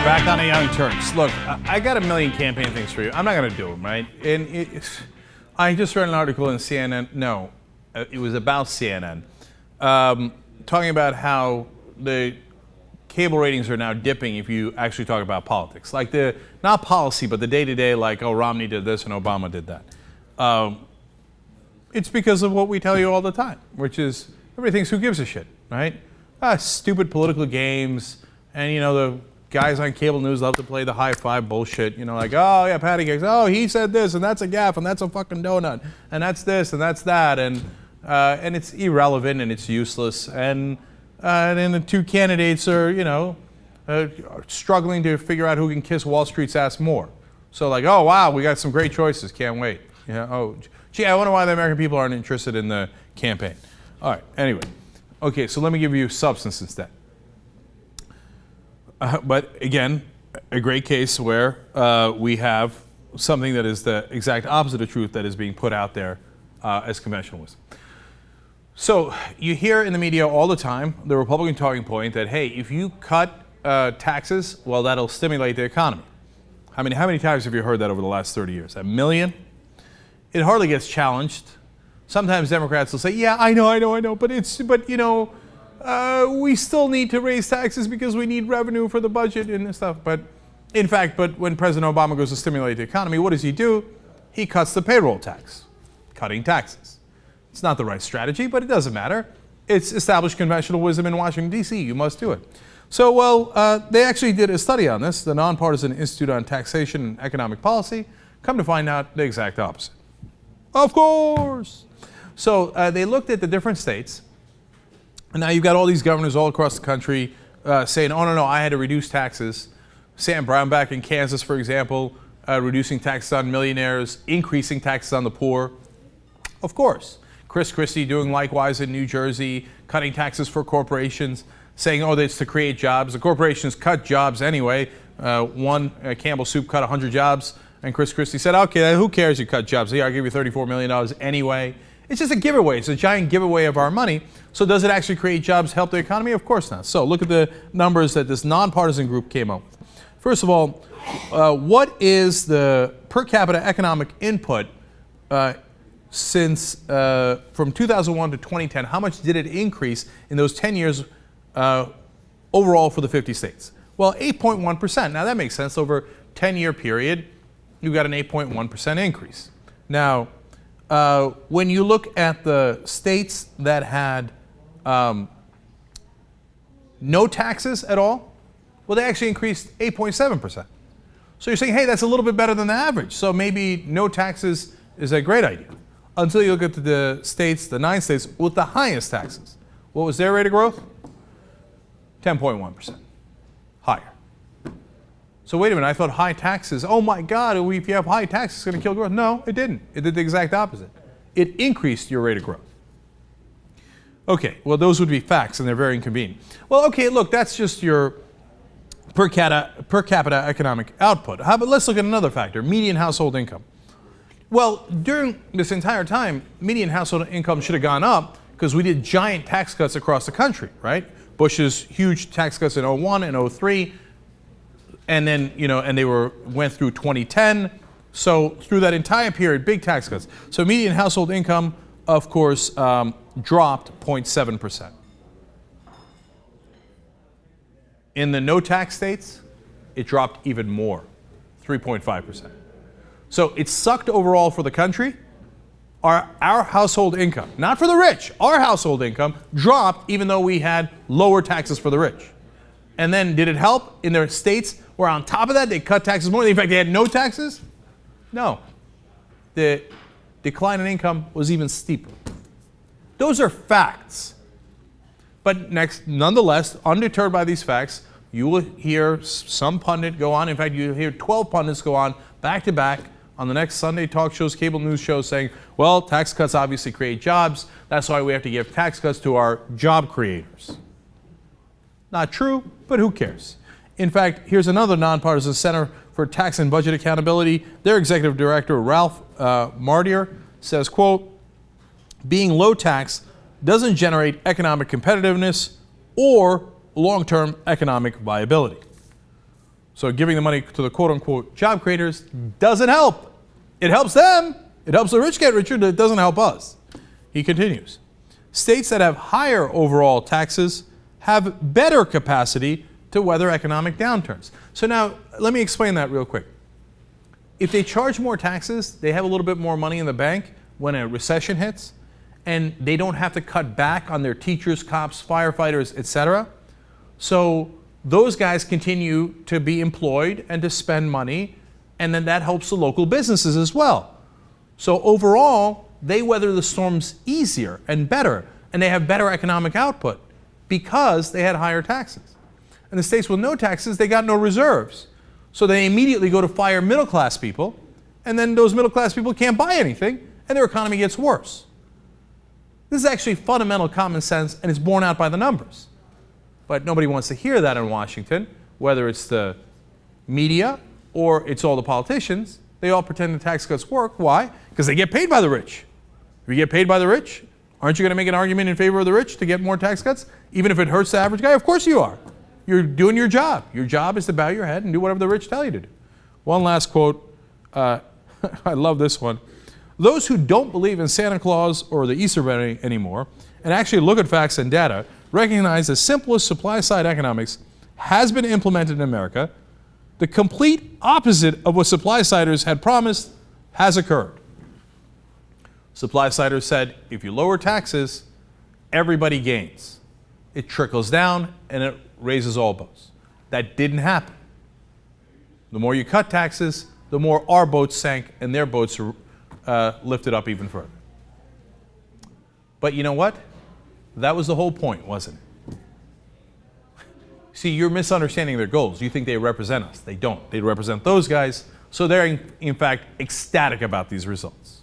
Back on the Young Turks. Look, I got a million campaign things for you. I'm not going to do them, right? And I just read an article in CNN. No, it was about CNN, talking about how the cable ratings are now dipping if you actually talk about politics. Like not policy, but the day-to-day, like, oh, Romney did this and Obama did that. It's because of what we tell you all the time, which is everybody thinks, who gives a shit, right? Stupid political games, and, the guys on cable news love to play the high five bullshit, like, oh yeah, Patty Cakes, oh, he said this, and that's a gaffe, and that's a fucking donut, and that's this, and that's that, and it's irrelevant, and it's useless, and then the two candidates are, struggling to figure out who can kiss Wall Street's ass more. So like, oh wow, we got some great choices, can't wait. Oh, gee, I wonder why the American people aren't interested in the campaign. All right, anyway. Okay, so let me give you substance instead. But again, a great case where we have something that is the exact opposite of truth that is being put out there as conventional wisdom. So you hear in the media all the time the Republican talking point that, hey, if you cut taxes, well, that'll stimulate the economy. How many times have you heard that over the last 30 years? A million? It hardly gets challenged. Sometimes Democrats will say, yeah, I know, but we still need to raise taxes because we need revenue for the budget and stuff. But in fact, when President Obama goes to stimulate the economy, what does he do? He cuts the payroll tax, cutting taxes. It's not the right strategy, but it doesn't matter. It's established conventional wisdom in Washington, D.C. You must do it. So, they actually did a study on this, the Nonpartisan Institute on Taxation and Economic Policy. Come to find out the exact opposite. Of course. So they looked at the different states. And now you've got all these governors all across the country saying, oh, no, I had to reduce taxes. Sam Brownback in Kansas, for example, reducing taxes on millionaires, increasing taxes on the poor. Of course. Chris Christie doing likewise in New Jersey, cutting taxes for corporations, saying, oh, that's to create jobs. The corporations cut jobs anyway. Campbell Soup cut 100 jobs, and Chris Christie said, okay, who cares you cut jobs? Yeah, I'll give you $34 million anyway. It's just a giveaway. It's a giant giveaway of our money. So does it actually create jobs, help the economy? Of course not. So look at the numbers that this nonpartisan group came up with. First of all, what is the per capita economic input since from 2001 to 2010? How much did it increase in those 10 years overall for the 50 states? Well, 8.1%. Now that makes sense. Over a 10-year period, you've got an 8.1% increase. Now, when you look at the states that had no taxes at all, well, they actually increased 8.7%. So you're saying, hey, that's a little bit better than the average. So maybe no taxes is a great idea. Until you look at the states, the 9 states with the highest taxes. What was their rate of growth? 10.1%. Higher. So wait a minute, I thought high taxes, oh my God, if you have high taxes, it's going to kill growth. No, it didn't. It did the exact opposite. It increased your rate of growth. Okay, well, those would be facts, and they're very inconvenient. Well, okay, look, that's just your per capita economic output. How about let's look at another factor, median household income. Well, during this entire time, median household income should have gone up because we did giant tax cuts across the country, right? Bush's huge tax cuts in 01 and 03. And then, and they went through 2010. So through that entire period, big tax cuts. So median household income, of course, dropped 0.7%. In the no tax states, it dropped even more, 3.5%. So it sucked overall for the country. Our household income, not for the rich, our household income dropped even though we had lower taxes for the rich. And then did it help in their states where on top of that they cut taxes more? In fact, they had no taxes? No. The decline in income was even steeper. Those are facts. But nonetheless, undeterred by these facts, you will hear some pundit go on. In fact, you hear 12 pundits go on back to back on the next Sunday talk shows, cable news shows saying, well, tax cuts obviously create jobs. That's why we have to give tax cuts to our job creators. Not true, but who cares? In fact, here's another nonpartisan Center for Tax and Budget Accountability. Their executive director, Ralph Mardier, says, quote, being low tax doesn't generate economic competitiveness or long-term economic viability. So giving the money to the quote-unquote job creators doesn't help. It helps them. It helps the rich get richer, but it doesn't help us. He continues. States that have higher overall taxes have better capacity to weather economic downturns. So now, let me explain that real quick. If they charge more taxes, they have a little bit more money in the bank when a recession hits, and they don't have to cut back on their teachers, cops, firefighters, etc. So those guys continue to be employed and to spend money, and then that helps the local businesses as well. So overall, they weather the storms easier and better, and they have better economic output because they had higher taxes. And the states with no taxes, they got no reserves. So they immediately go to fire middle-class people, and then those middle-class people can't buy anything, and their economy gets worse. This is actually fundamental common sense, and it's borne out by the numbers. But nobody wants to hear that in Washington, whether it's the media or it's all the politicians. They all pretend the tax cuts work. Why? Because they get paid by the rich. If you get paid by the rich, aren't you going to make an argument in favor of the rich to get more tax cuts? Even if it hurts the average guy? Of course you are. You're doing your job. Your job is to bow your head and do whatever the rich tell you to do. One last quote. I love this one. Those who don't believe in Santa Claus or the Easter Bunny anymore and actually look at facts and data recognize the simplest supply-side economics has been implemented in America. The complete opposite of what supply-siders had promised has occurred. Supply-siders said, if you lower taxes, everybody gains. It trickles down and it raises all boats. That didn't happen. The more you cut taxes, the more our boats sank and their boats lifted up even further. But you know what? That was the whole point, wasn't it? See, you're misunderstanding their goals. You think they represent us. They don't. They represent those guys. So they're, in fact, ecstatic about these results.